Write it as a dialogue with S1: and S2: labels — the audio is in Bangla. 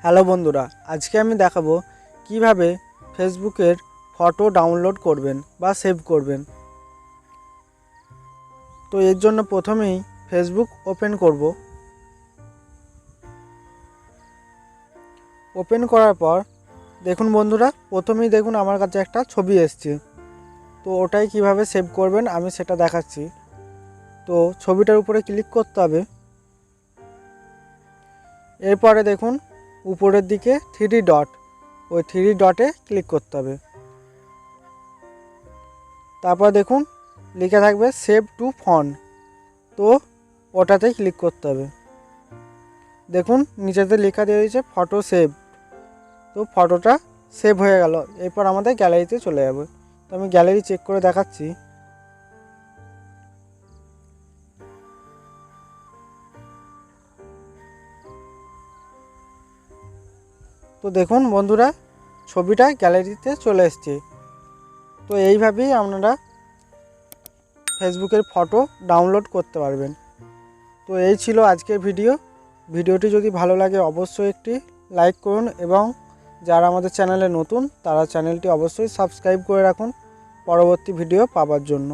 S1: হ্যালো বন্ধুরা, আজকে আমি দেখাবো কিভাবে ফেসবুকের ফটো ডাউনলোড করবেন বা সেভ করবেন। তো এর জন্য প্রথমেই ফেসবুক ওপেন করব। ওপেন করার পর দেখুন বন্ধুরা, প্রথমেই দেখুন আমার কাছে একটা ছবি এসছে। তো ওটাই কিভাবে সেভ করবেন আমি সেটা দেখাচ্ছি। তো ছবিটার উপরে ক্লিক করতে হবে। এরপরে দেখুন উপরের দিকে থ্রি ডট, ওই থ্রি ডটে ক্লিক করতে হবে। তারপর দেখুন লেখা থাকবে সেভ টু ফোন, তো ওটাতেই ক্লিক করতে হবে। দেখুন নিচেতে লেখা দিয়ে দিয়েছে ফটো সেভ, তো ফটোটা সেভ হয়ে গেল। এরপর আমাদের গ্যালারিতে চলে যাবে। তো আমি গ্যালারি চেক করে দেখাচ্ছি। তো দেখুন বন্ধুরা, ছবিটা গ্যালারিতে চলে এসছে। তো এইভাবেই আপনারা ফেসবুকের ফটো ডাউনলোড করতে পারবেন। তো এই ছিল আজকের ভিডিওটি যদি ভালো লাগে অবশ্যই একটি লাইক করুন এবং যারা আমাদের চ্যানেলে নতুন তারা চ্যানেলটি অবশ্যই সাবস্ক্রাইব করে রাখুন পরবর্তী ভিডিও পাওয়ার জন্য।